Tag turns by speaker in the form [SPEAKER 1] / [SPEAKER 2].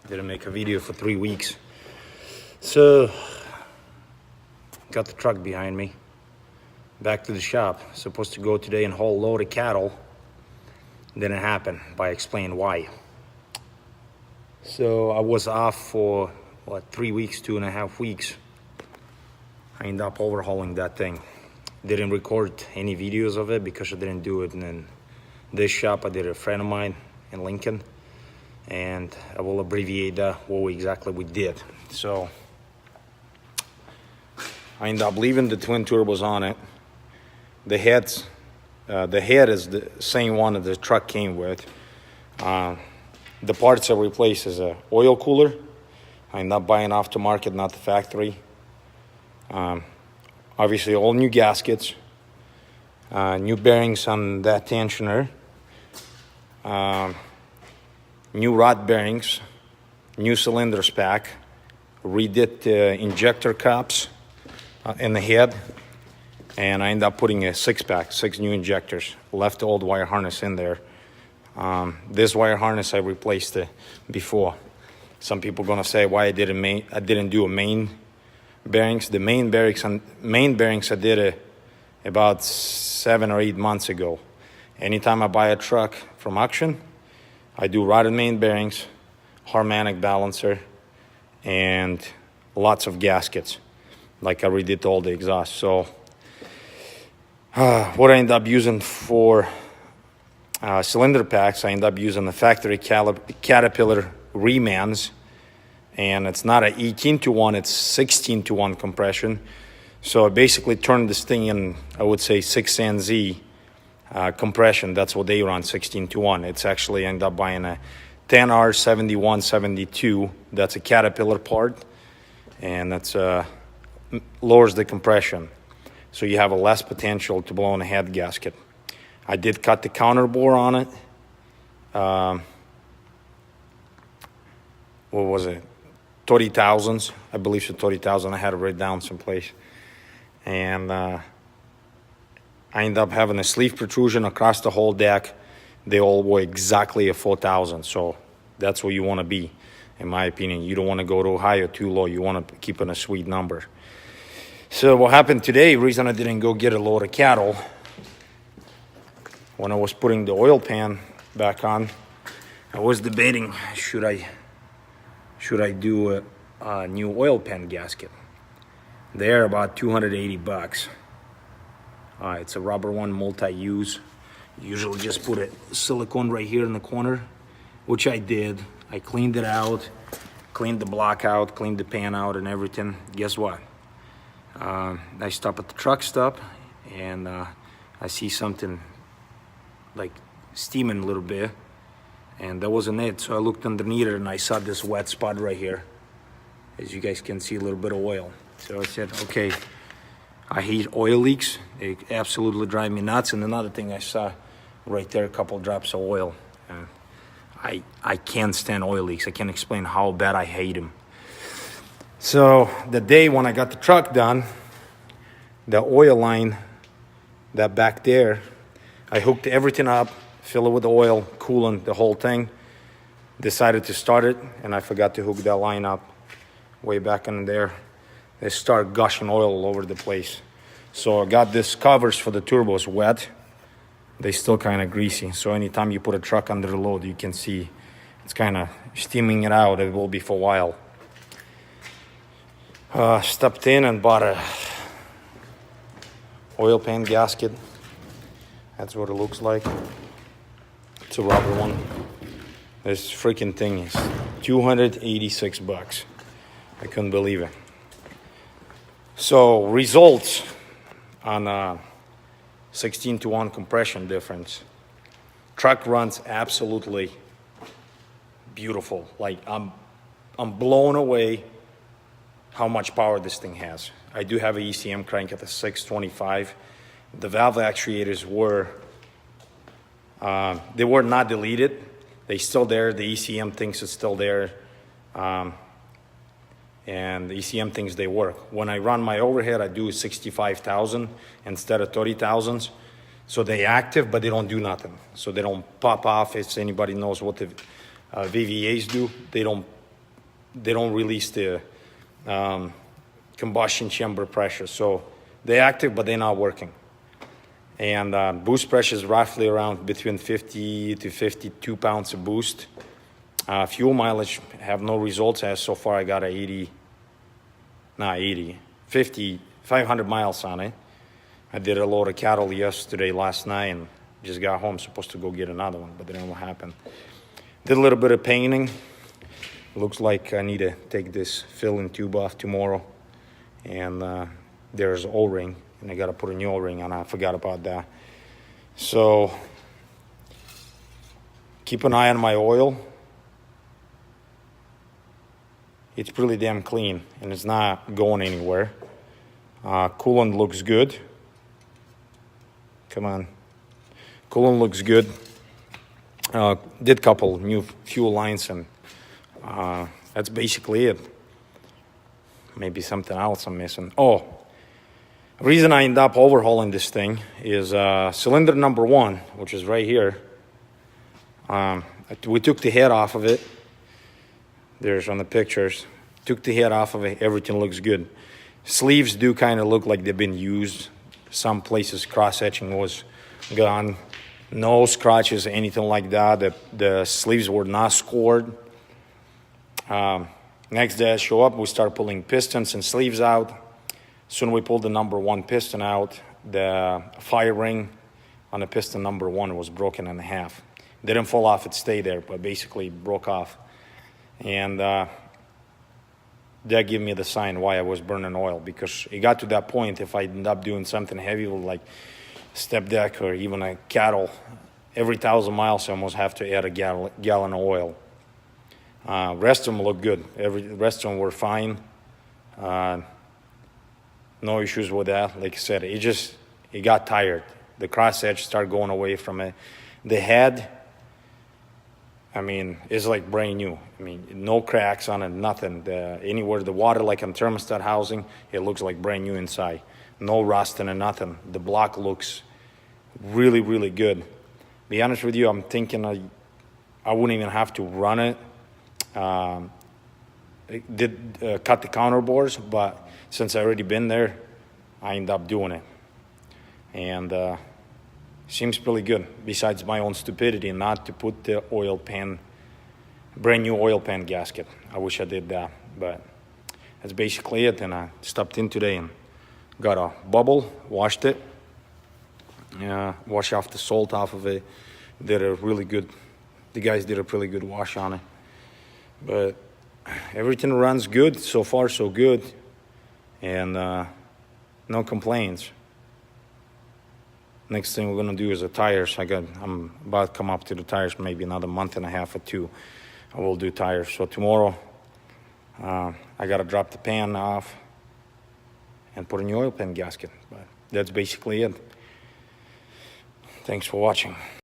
[SPEAKER 1] Didn't make a video for 3 weeks. So, got the truck behind me. Back to the shop. Supposed to go today and haul a load of cattle. Didn't happen. By explain why. So I was off for 3 weeks, 2.5 weeks. I ended up overhauling that thing. Didn't record any videos of it because I didn't do it in this shop. I did it a friend of mine in Lincoln, and I will abbreviate what exactly we did. So I ended up leaving the twin turbos on it. The head is the same one that the truck came with. The parts I replaced is a oil cooler. I ended up buying off the market, not the factory. Obviously all new gaskets, new bearings on that tensioner, new rod bearings, new cylinder pack, redid the injector cups in the head, and I ended up putting a 6-pack, 6 new injectors. Left the old wire harness in there. This wire harness I replaced before. Some people gonna say why I didn't do a main bearings. The main bearings I did about 7 or 8 months ago. Anytime I buy a truck from auction, I do rod and main bearings, harmonic balancer, and lots of gaskets. Like I redid all the exhaust. So what I end up using for cylinder packs, I end up using the factory Caterpillar remans, and it's not an 18-to-1, it's 16-to-1 compression. So I basically turned this thing in, I would say 6NZ compression. That's what they run, 16-to-1. It's actually end up buying a 10R7172. That's a Caterpillar part, and that's lowers the compression, so you have a less potential to blow in a head gasket. I did cut the counter bore on it. What was it? 30,000s, I believe so, 30,000. I had it written down someplace. And I ended up having a sleeve protrusion across the whole deck. They all were exactly a 4,000. So that's where you want to be, in my opinion. You don't want to go too high or too low. You want to keep it a sweet number. So what happened today, reason I didn't go get a load of cattle, when I was putting the oil pan back on, I was debating, should I do a new oil pan gasket. They're about 280 bucks. It's a rubber one, multi-use. Usually just put a silicone right here in the corner, which I did. I cleaned it out, cleaned the block out, cleaned the pan out and everything. Guess what? I stop at the truck stop, and I see something like steaming a little bit, and that wasn't it. So I looked underneath it and I saw this wet spot right here. As you guys can see, a little bit of oil. So I said, okay, I hate oil leaks. They absolutely drive me nuts. And another thing I saw right there, a couple drops of oil. I can't stand oil leaks. I can't explain how bad I hate them. So the day when I got the truck done, the oil line, that back there, I hooked everything up, fill it with oil, coolant, the whole thing. Decided to start it, and I forgot to hook that line up way back in there. They start gushing oil all over the place. So I got this covers for the turbos wet. They still kind of greasy. So anytime you put a truck under the load, you can see it's kind of steaming it out. It will be for a while. Stepped in and bought a oil pan gasket. That's what it looks like. It's a rubber one. This freaking thing is 286 bucks. I couldn't believe it. So results on 16-to-1 compression difference. Truck runs absolutely beautiful. Like I'm blown away how much power this thing has. I do have an ECM crank at the 625. The valve actuators were not deleted. They're still there. The ECM thinks it's still there. And the ECM thinks they work. When I run my overhead, I do 65,000 instead of 30,000s. So they active, but they don't do nothing. So they don't pop off. If anybody knows what the VVAs do, they don't they don't release the combustion chamber pressure. So they're active, but they're not working. And boost pressure is roughly around between 50 to 52 pounds of boost. Fuel mileage have no results as so far. I got a 500 miles on it. I did a load of cattle last night, and just got home. Supposed to go get another one, but it didn't happen. Did a little bit of painting. Looks like I need to take this filling tube off tomorrow. And there's O-ring, and I got to put a new O-ring on. I forgot about that. So keep an eye on my oil. It's pretty damn clean, and it's not going anywhere. Coolant looks good. Come on. Coolant looks good. Did couple new fuel lines, and that's basically it. Maybe something else I'm missing. Oh, the reason I end up overhauling this thing is cylinder number 1, which is right here. We took the head off of it. There's on the pictures. Took the head off of it. Everything looks good. Sleeves do kind of look like they've been used. Some places cross-hatching was gone. No scratches, anything like that. The sleeves were not scored. Next day I show up, we start pulling pistons and sleeves out. Soon we pulled the number 1 piston out. The fire ring on the piston number 1 was broken in half. It didn't fall off, it stayed there, but basically broke off. And that gave me the sign why I was burning oil, because it got to that point, if I end up doing something heavy like step deck or even a cattle, every 1,000 miles I almost have to add a gallon of oil. Rest of them look good. The rest of them were fine. No issues with that. Like I said, it got tired. The cross edge started going away from it. The head, I mean, it's like brand new. I mean, no cracks on it, nothing. Anywhere the water, like on thermostat housing, it looks like brand new inside. No rusting and nothing. The block looks really, really good. Be honest with you, I'm thinking I wouldn't even have to run it. Did cut the counter bores, but since I already been there, I end up doing it. And seems pretty good, besides my own stupidity not to put the oil pan, brand new oil pan gasket. I wish I did that, but that's basically it. And I stopped in today and got a bubble, washed it, wash off the salt off of it. The guys did a really good wash on it. But everything runs good. So far, so good. And no complaints. Next thing we're going to do is the tires. I'm about to come up to the tires, maybe another month and a half or 2. I will do tires. So tomorrow, I got to drop the pan off and put a new oil pan gasket. But that's basically it. Thanks for watching.